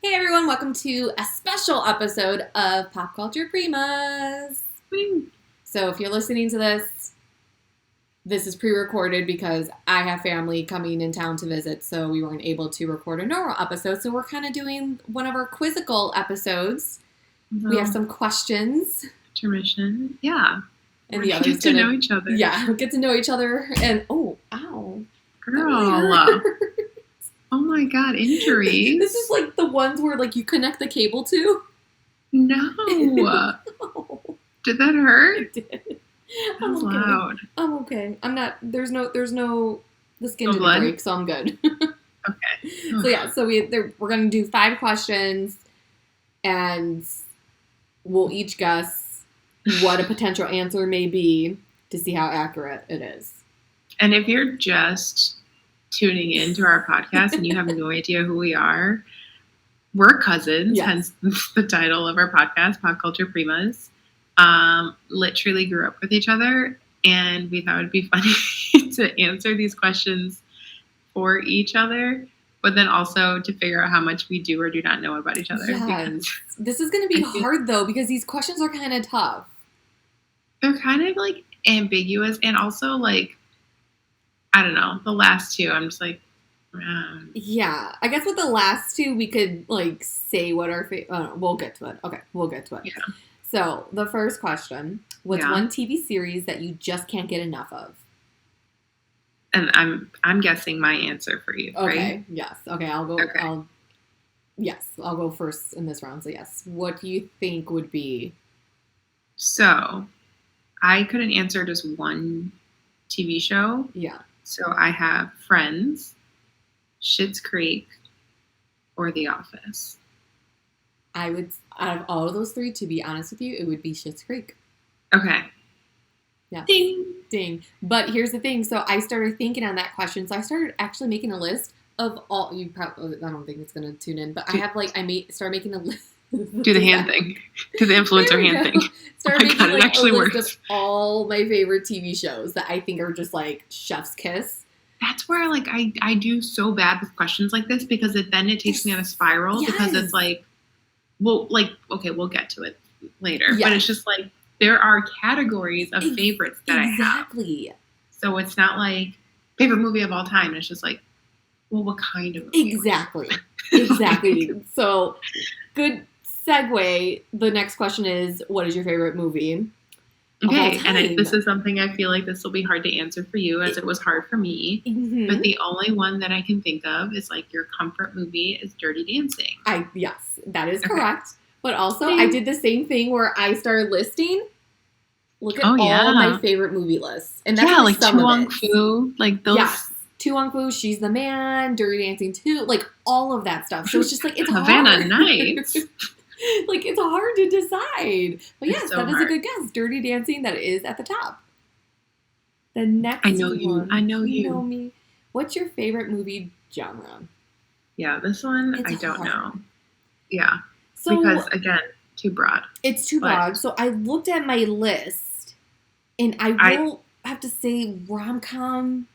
Hey everyone, welcome to a special episode of Pop Culture Primas. So if you're listening to this is pre-recorded because I have family coming in town to visit, so we weren't able to record a normal episode. So we're kind of doing one of our quizzical episodes. We have some questions. Intermission. Yeah. And we get to know each other. Yeah, get to know each other. And, ow. Girl. Oh my God, injuries. This is like the ones where like you connect the cable to. No. No. Did that hurt? It did. That was loud. I'm okay. I'm not, the skin No didn't blood? break, so I'm good. Okay. So yeah, we're going to do 5 questions, and we'll each guess what a potential answer may be to see how accurate it is. And if you're just tuning into our podcast and you have no idea who we are, we're cousins, Yes. hence the title of our podcast, Pop Culture Primas. Literally grew up with each other, and we thought it would be funny to answer these questions for each other, but then also to figure out how much we do or do not know about each other. Yes. This is going to be hard, though, because these questions are kind of tough. They're kind of, like, ambiguous, and also, like, I don't know, the last two, I'm just like, Yeah, I guess with the last 2, we could, like, say what our we'll get to it. Okay, we'll get to it. Yeah. So, the first question, what's Yeah. one TV series that you just can't get enough of? And I'm guessing my answer for you, Okay, right? yes. Okay, I'll go. Okay. I'll go first in this round. So yes, what do you think would be? So, I couldn't answer just one TV show. Yeah, So I have Friends, Schitt's Creek, or The Office. I would, out of all of those 3, to be honest with you, it would be Schitt's Creek. Okay. Yeah. Ding. But here's the thing. So I started thinking on that question. So I started actually making a list of all. You probably, I don't think it's gonna tune in, but I have like started making a list. Do the hand thing. Do the influencer hand thing. Started making it like actually a list works. of all my favorite TV shows that I think are just like chef's kiss. That's where like I do so bad with questions like this because then it takes me on a spiral because Yes. it's like, well, like, okay, we'll get to it later. Yeah. But it's just like there are categories of favorites that I have. Exactly. So it's not like favorite movie of all time. It's just like, well, what kind of movie? Exactly. So, good segue. The next question is, what is your favorite movie of all Okay, time? and this is something I feel like this will be hard to answer for you as it was hard for me. Mhm. But the only one that I can think of is like your comfort movie is Dirty Dancing. Yes, that is Okay. correct. But also, Ding. I did the same thing where I started listing. Look at Oh, all yeah. my favorite movie lists, and that's Yeah, just like some of Chuang it. Fu, like those. Yes, Tu Wong Fu, She's the Man, Dirty Dancing 2, like all of that stuff. So it's just like it's Havana hard. Nights. Like it's hard to decide. But It's yes, so that is a hard. good guess. Dirty Dancing, that is at the top. The next I know you. one, I know you you. know me. What's your favorite movie genre? Yeah, this one It's I don't hard. know. Yeah, So because again, too broad. it's too but- broad. So I looked at my list, and I will have to say rom-com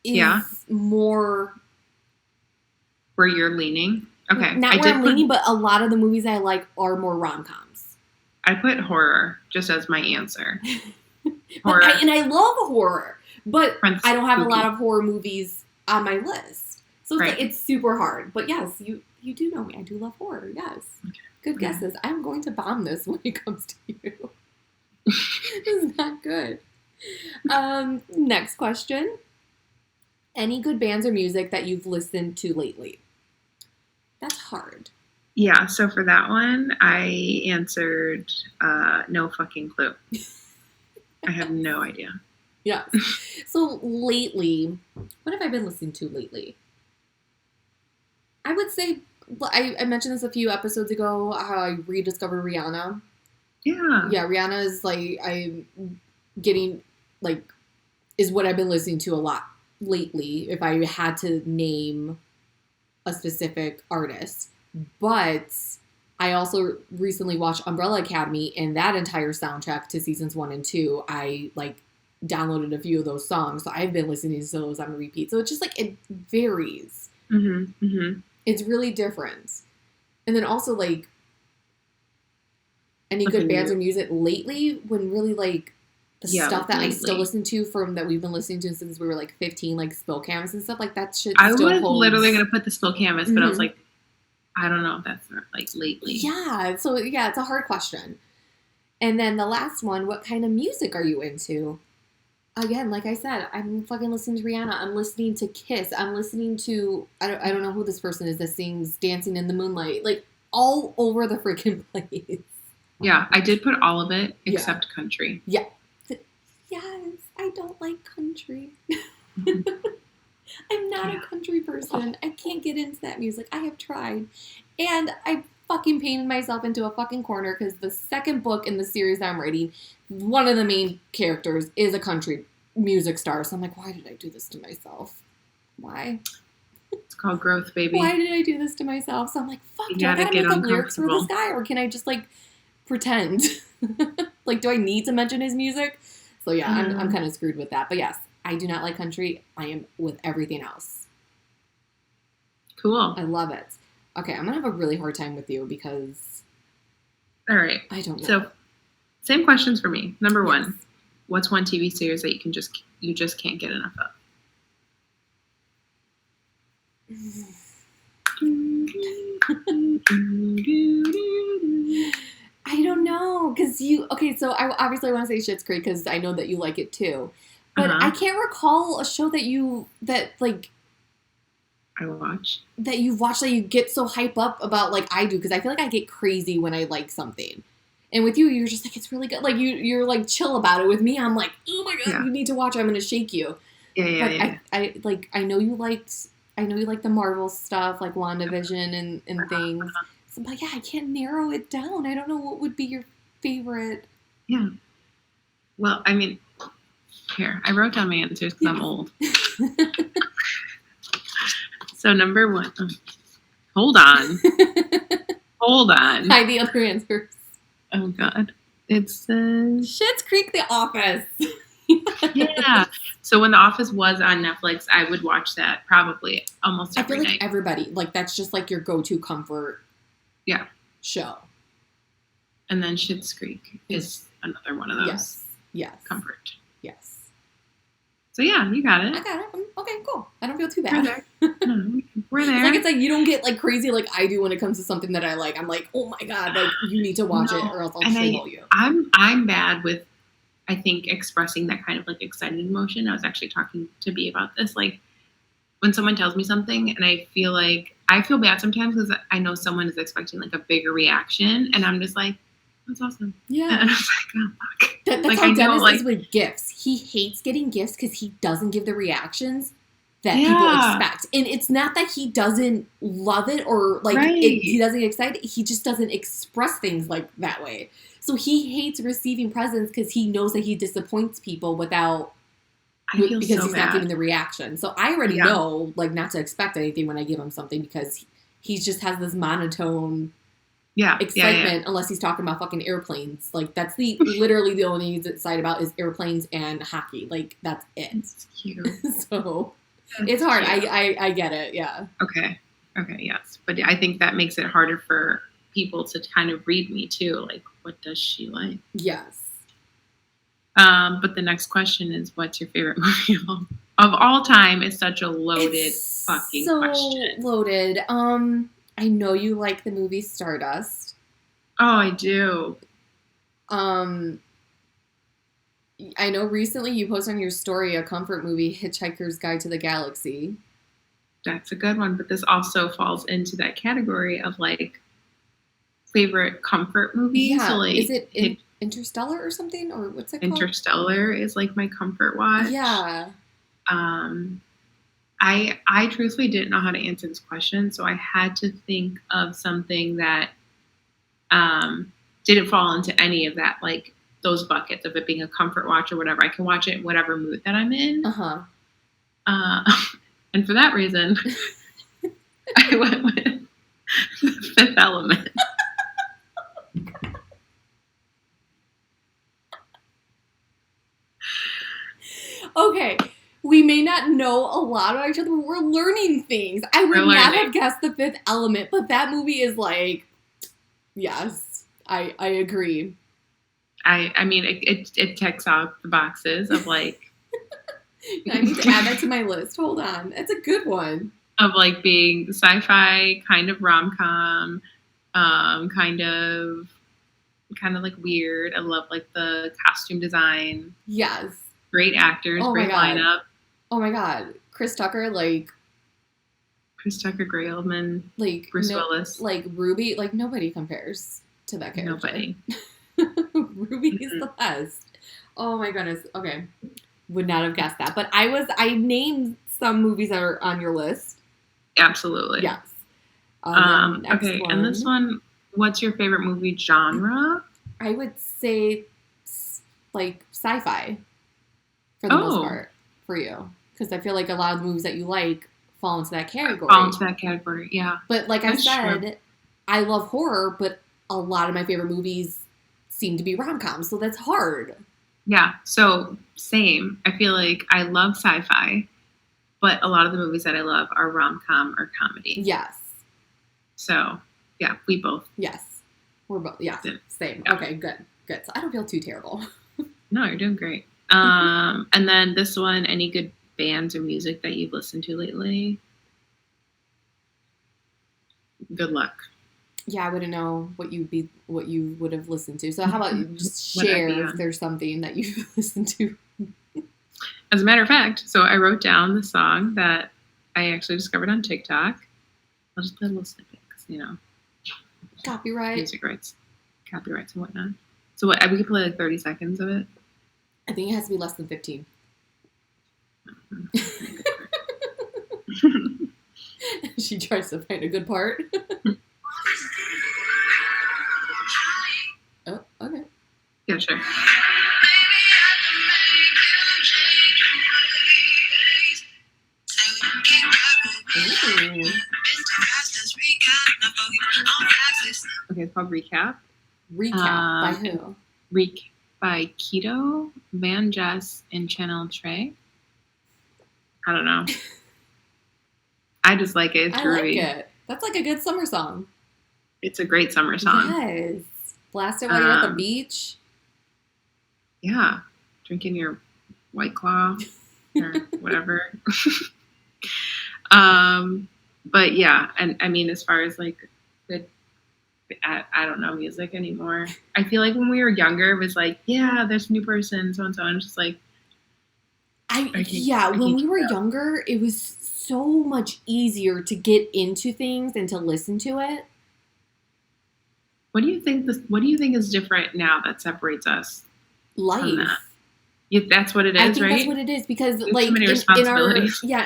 is Yeah. more. Where you're leaning. Okay, Not I where did I'm put, leaning, but a lot of the movies I like are more rom-coms. I put horror just as my answer. But Horror. I love horror, but Friends I don't have a spooky. lot of horror movies on my list. So it's, Right. like, it's super hard. But yes, you do know me. I do love horror. Yes. Okay. Good guesses. I'm going to bomb this when it comes to you. This is not good. Next question. Any good bands or music that you've listened to lately? That's hard. Yeah, so for that one, I answered no fucking clue. I have no idea. Yeah. So lately, what have I been listening to lately? I would say, I mentioned this a few episodes ago, how I rediscovered Rihanna. Yeah. Yeah, Rihanna is like, I'm getting, like, is what I've been listening to a lot lately, if I had to name a specific artist. But I also recently watched Umbrella Academy, and that entire soundtrack to seasons 1 and 2, I, like, downloaded a few of those songs. So I've been listening to those on repeat. So it's just, like, it varies. Mm-hmm. Mm-hmm. It's really different. And then also, like, any Like a good bands new- or music lately when really, like, the Yeah, stuff like that I lately. still listen to from that we've been listening to since we were, like, 15, like, Spill Canvas and stuff, like, that shit I still was holds. literally going to put the Spill Canvas, but I was Mhm. like, I don't know if that's not, like, lately. Yeah, so, yeah, it's a hard question. And then the last one, what kind of music are you into? Again, like I said, I'm fucking listening to Rihanna. I'm listening to Kiss. I'm listening to, I don't know who this person is that sings Dancing in the Moonlight. Like, all over the freaking place. Yeah, I did put all of it Yeah. except country. Yeah. Yes, I don't like country. I'm not a country person. I can't get into that music. I have tried. And I fucking painted myself into a fucking corner because the second book in the series I'm writing, one of the main characters is a country music star. So I'm like, why did I do this to myself? Why? It's called growth, baby. Why did I do this to myself? So I'm like, fuck, You do I gotta gotta get make up lyrics for this uncomfortable. guy? Or can I just, like, pretend? Like, do I need to mention his music? So yeah, I'm kind of screwed with that. But yes, I do not like country. I am with everything else. Cool. I love it. Okay, I'm gonna have a really hard time with you because All right. I don't know. So, same questions for me. Number Yes. one, what's one TV series that you just can't get enough of? I don't know because so I obviously want to say Schitt's Creek because I know that you like it too, but Uh-huh. I can't recall a show that you've watch. that you get so hype up about like I do because I feel like I get crazy when I like something. And with you, you're just like, it's really good. Like, you're like chill about it. With me, I'm like, oh my God, Yeah. you need to watch it. I'm going to shake you. Yeah. I know you liked the Marvel stuff, like WandaVision and things. So, but yeah, I can't narrow it down. I don't know what would be your favorite. Yeah. Well, I mean, here, I wrote down my answers because I'm old. So number one, hold on. Hide the other answers. Oh God. It says Schitt's Creek, The Office. Yeah. So when The Office was on Netflix, I would watch that probably almost every I feel like night. everybody, like, that's just like your go-to comfort show. And then Schitt's Creek is another one of those. Yes. Comfort. Yes. So yeah, you got it. I got it. Okay, cool. I don't feel too We're bad. there. No, we're there. It's like you don't get like crazy like I do when it comes to something that I like. I'm like, oh my God, like you need to watch it or else I'll troll you. I'm bad with, I think, expressing that kind of like excited emotion. I was actually talking to B about this. Like when someone tells me something and I feel bad sometimes because I know someone is expecting like a bigger reaction and I'm just like, that's awesome. Yeah. And I'm like, oh fuck. That's like, how Dennis is with gifts. He hates getting gifts because he doesn't give the reactions that people expect. And it's not that he doesn't love it or like he doesn't get excited. He just doesn't express things like that way. So he hates receiving presents because he knows that he disappoints people because he's not giving the reaction. So I already know like not to expect anything when I give him something because he just has this monotone excitement unless he's talking about fucking airplanes. Like that's literally the only thing he's excited about is airplanes and hockey. Like that's it. It's cute. So it's hard. I get it. Yeah. Okay. Yes. But I think that makes it harder for people to kind of read me too. Like, what does she like? Yes. But the next question is, what's your favorite movie of all time? It's such a loaded fucking question. So loaded. I know you like the movie Stardust. Oh, I do. I know recently you posted on your story a comfort movie, Hitchhiker's Guide to the Galaxy. That's a good one, but this also falls into that category of like favorite comfort movies. Yeah. So, like, is it Interstellar or something? Or what's it called? Interstellar is like my comfort watch. Yeah. I truthfully didn't know how to answer this question, so I had to think of something that didn't fall into any of that, like those buckets of it being a comfort watch or whatever. I can watch it in whatever mood that I'm in. And for that reason, I went with The Fifth Element. Okay, we may not know a lot about each other, but we're learning things. I would not have guessed The Fifth Element, but that movie is like, yes, I agree. I mean, it checks off the boxes of like. I need to add that to my list. Hold on, it's a good one. Of like being sci-fi, kind of rom-com, kind of like weird. I love like the costume design. Yes. Great actors, great lineup. Oh my god, Chris Tucker, Gray Oldman, like Bruce Willis, like Ruby, like nobody compares to that character. Nobody. Ruby is the best. Oh my goodness. Okay, would not have guessed that, but I named some movies that are on your list. Absolutely. Yes. Okay, and this one, what's your favorite movie genre? I would say like sci-fi for the most part for you, because I feel like a lot of the movies that you like fall into that category. Yeah. But like I said, I love horror, but a lot of my favorite movies seem to be rom-coms, so that's hard. Yeah, so same. I feel like I love sci-fi, but a lot of the movies that I love are rom-com or comedy. Yes. So, yeah, we both. Yes. We're both. Yeah, same. Yeah. Okay, good. So I don't feel too terrible. No, you're doing great. And then this one, any good bands or music that you've listened to lately? Good luck. Yeah, I wouldn't know what you would have listened to. So how about you just share if there's something that you've listened to? As a matter of fact, so I wrote down the song that I actually discovered on TikTok. I'll just play a little snippet because, Copyright. Music rights. Copyrights and whatnot. So what, we could play like 30 seconds of it? I think it has to be less than 15. She tries to find a good part. Oh, okay. Yeah, sure. Ooh. Okay, it's called Recap. Recap by who? By Keto, Van Jess, and Channel Trey. I don't know. I just like it. It's groovy. I like it. That's like a good summer song. It's a great summer song. Yes. Blast it while you're at the beach. Yeah. Drinking your White Claw or whatever. But yeah, and I mean, as far as like good, I don't know music anymore. I feel like when we were younger, it was like, yeah, there's a new person, so and so, and it's just like, when we were younger, it was so much easier to get into things and to listen to it. What do you think is different now that separates us? Life. That? Yeah, that's what it is, right? I think that's what it is, because like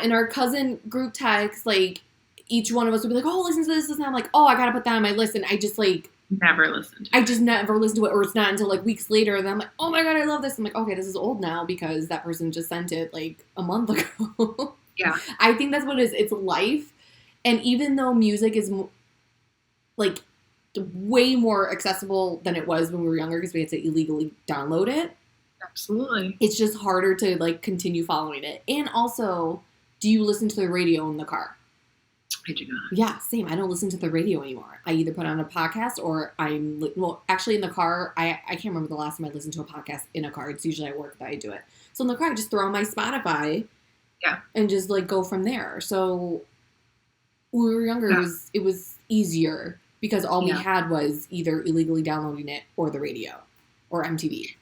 in our cousin group text, like each one of us would be like, oh, listen to this, and I'm like, oh, I gotta put that on my list, and I just like never listened. I just never listened to it, or it's not until like weeks later, and I'm like, oh my god, I love this. I'm like, okay, this is old now because that person just sent it like a month ago. Yeah, I think that's what it is. It's life, and even though music is like way more accessible than it was when we were younger because we had to illegally download it. Absolutely. It's just harder to like continue following it. And also, do you listen to the radio in the car? I do not. Yeah, same. I don't listen to the radio anymore. I either put on a podcast or actually in the car, I can't remember the last time I listened to a podcast in a car. It's usually at work that I do it. So in the car, I just throw on my Spotify. Yeah. And just like go from there. So when we were younger, it was easier because all we had was either illegally downloading it or the radio or MTV.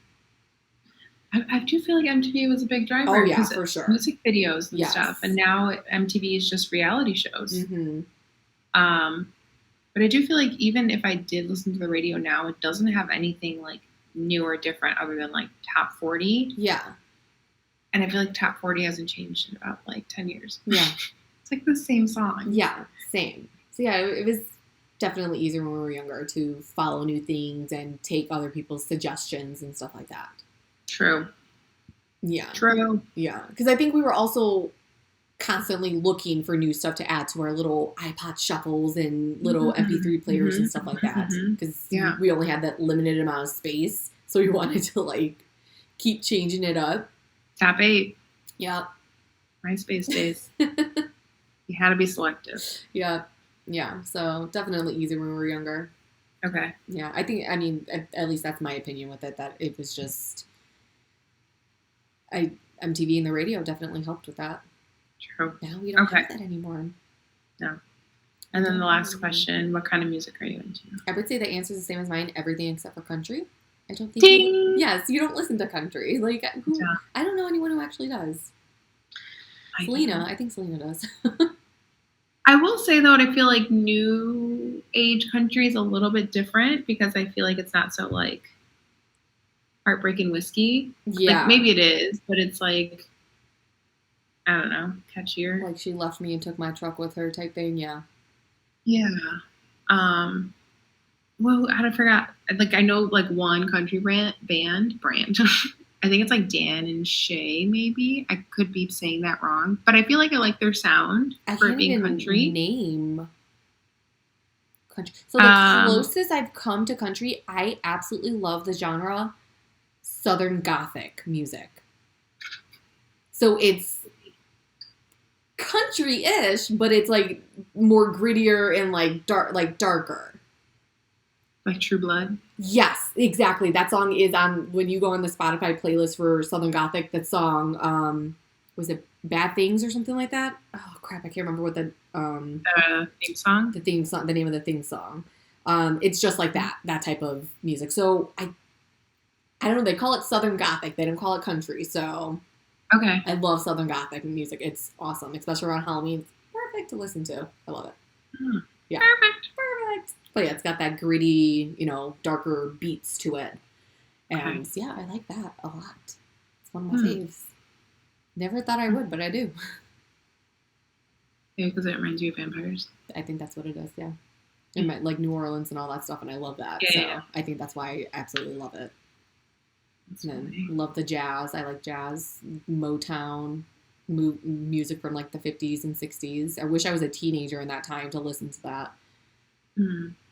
I do feel like MTV was a big driver. Oh, yeah, for sure. Music videos and stuff. And now MTV is just reality shows. Mm-hmm. But I do feel like even if I did listen to the radio now, it doesn't have anything like new or different other than like Top 40. Yeah. And I feel like Top 40 hasn't changed in about like 10 years. Yeah. It's like the same song. Yeah, same. So yeah, it was definitely easier when we were younger to follow new things and take other people's suggestions and stuff like that. True. Yeah. True. Yeah. Because I think we were also constantly looking for new stuff to add to our little iPod shuffles and little MP3 players and stuff like that. Because we only had that limited amount of space. So we wanted to like keep changing it up. Top 8. Yep. MySpace days. You had to be selective. Yeah. Yeah. So definitely easier when we were younger. Okay. Yeah. I mean, at least that's my opinion with it, that it was just, MTV and the radio definitely helped with that. True. Now we don't Okay. have that anymore. No. And then the last question, what kind of music are you into? I would say the answer is the same as mine, everything except for country. I don't think Ding! yes, you don't listen to country. Like, who, Yeah. I don't know anyone who actually does. Selena. I think Selena does. I will say, though, I feel like new age country is a little bit different because I feel like it's not so, like, heartbreaking whiskey. Yeah. Like, maybe it is, but it's like, I don't know, catchier. Like, she left me and took my truck with her type thing, yeah. Yeah. Well, I forgot. Like, I know, like, one country brand. I think it's like Dan and Shay, maybe. I could be saying that wrong, but I feel like I like their sound for it being country. Name country. So the closest I've come to country, I absolutely love the genre Southern Gothic music. So it's country-ish, but it's like more grittier and like darker. Like True Blood? Yes, exactly. That song is on, when you go on the Spotify playlist for Southern Gothic, that song, was it Bad Things or something like that? Oh, crap, I can't remember what the theme song? The theme song, the name of the theme song. It's just like that type of music. So I don't know, they call it Southern Gothic. They don't call it country, so okay. I love Southern Gothic music. It's awesome, especially around Halloween. It's perfect to listen to. I love it. Yeah. Perfect. But yeah, it's got that gritty, darker beats to it. And okay. yeah, I like that a lot. It's one of my faves. Never thought I would, but I do. Yeah, because it reminds you of vampires. I think that's what it is, yeah. And like New Orleans and all that stuff, and I love that. Yeah. I think that's why I absolutely love it. That's and funny. Love the jazz. I like jazz, Motown, music from like the 50s and 60s. I wish I was a teenager in that time to listen to that.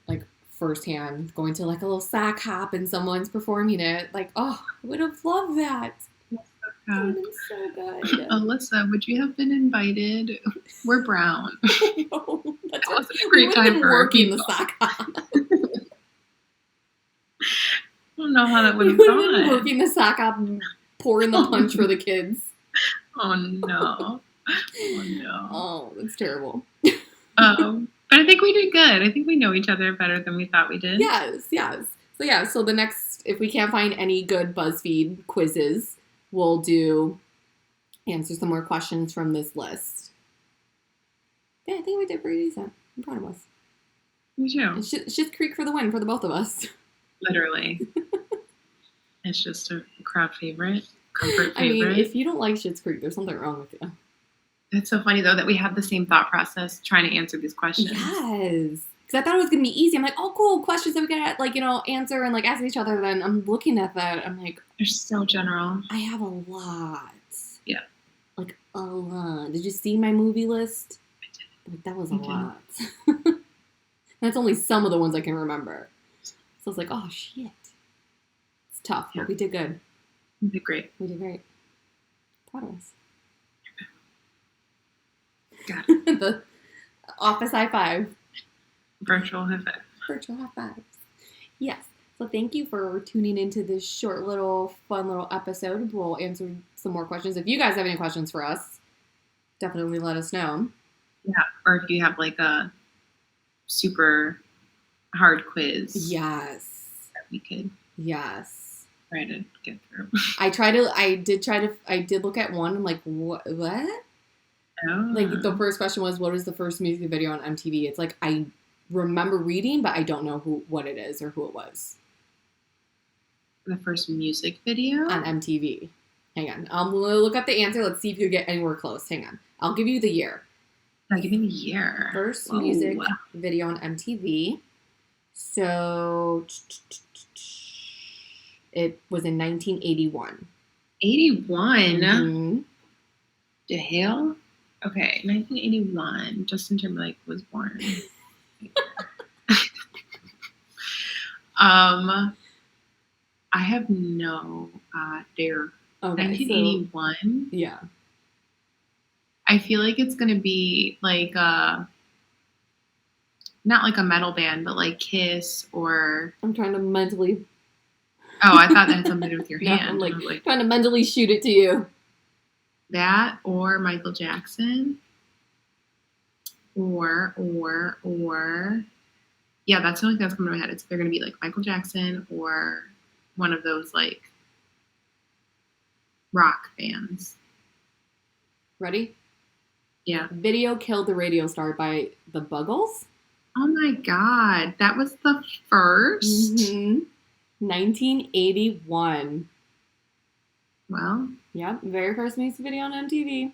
Like firsthand, going to like a little sock hop and someone's performing it. Like, oh, I would have loved that. That would have been so good. Alyssa, would you have been invited? We're brown. No, that wasn't a great time for working the sock hop. I don't know how that would have gone. Working the sock hop and pouring the punch for the kids. Oh no. Oh no. Oh, that's terrible. But I think we did good. I think we know each other better than we thought we did. Yes. So yeah, so the next, if we can't find any good BuzzFeed quizzes, we'll answer some more questions from this list. Yeah, I think we did pretty decent. I'm proud of us. Me too. It's Schitt's Creek for the win for the both of us. Literally. It's just a crowd favorite, comfort favorite. I mean, if you don't like Schitt's Creek, there's something wrong with you. It's so funny, though, that we have the same thought process trying to answer these questions. Yes. Because I thought it was going to be easy. I'm like, oh, cool, questions that we can, answer and, ask each other. Then I'm looking at that. I'm like... They're so general. I have a lot. Yeah. Like, a lot. Did you see my movie list? I did. That was a lot. That's only some of the ones I can remember. So I was like, oh, shit. It's tough, but we did good. We did great. Proud of us. Got it. The office high five. Virtual high five. Virtual high fives. Yes. So thank you for tuning into this short fun little episode. We'll answer some more questions. If you guys have any questions for us, definitely let us know. Yeah. Or if you have a super hard quiz. Yes. That we could. Yes. Try to get through. I did look at one. I'm like, what? Oh. The first question was, what was the first music video on MTV? It's like, I remember reading, but I don't know what it is or who it was. The first music video? On MTV. Hang on. We'll look up the answer. Let's see if you get anywhere close. Hang on. I'll give you the year. Give me the year. First music video on MTV. So, it was in 1981. 81? Mm-hmm. The hell? Okay, 1981. Justin Timberlake was born. I have no idea. Okay, 1981? Yeah. I feel like it's gonna be like not like a metal band, but like Kiss or. I'm trying to mentally. Oh, I thought that had something to do with your No, hand. I'm like, like trying to mentally shoot it to you. that or Michael Jackson. Or yeah, that's the only thing that's coming to my head. It's they're gonna be like Michael Jackson or one of those like rock bands. Ready? Yeah. Video Killed the Radio Star by the Buggles. Oh my god, that was the first. Mm-hmm. 1981. Well, Yep, very first music video on MTV.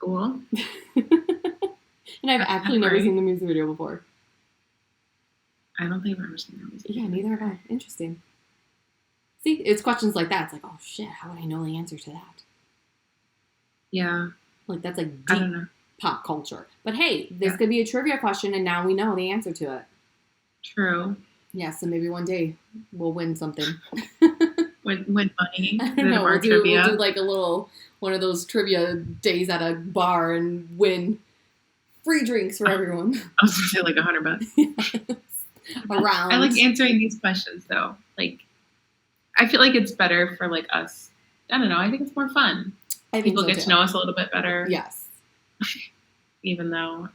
cool. And I've actually never seen the music video before. I don't think I've ever seen that music video. Yeah, neither have I. Interesting. See, it's questions like that. It's like, oh shit, how would I know the answer to that? Yeah. Like, that's like I deep don't know. pop culture. But hey, this could be a trivia question, and now we know the answer to it. True. Yeah, so maybe one day we'll win something. Win money. I don't know. We'll do like a little one of those trivia days at a bar and win free drinks for everyone. I was gonna say like $100. Yes. Around. I like answering these questions though. Like, I feel like it's better for like us. I don't know. I think it's more fun. People get to know us a little bit better. Yes. Even though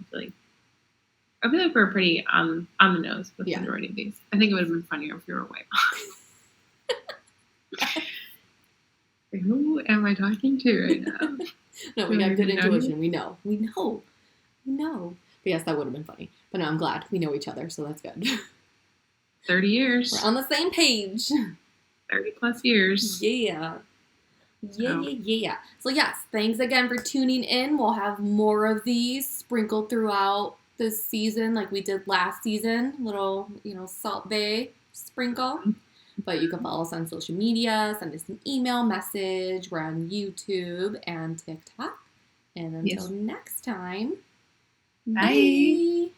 I feel like we're pretty on the nose with the majority of these. I think it would have been funnier if we were white. Who am I talking to right now? No, we got good intuition. We know. But yes, that would have been funny. But no, I'm glad we know each other, so that's good. 30 years. We're on the same page. 30 plus years. Yeah. Yeah. So yes, thanks again for tuning in. We'll have more of these sprinkled throughout this season like we did last season. Little, Salt Bay sprinkle. But you can follow us on social media, send us an email message. We're on YouTube and TikTok. And until next time, Bye.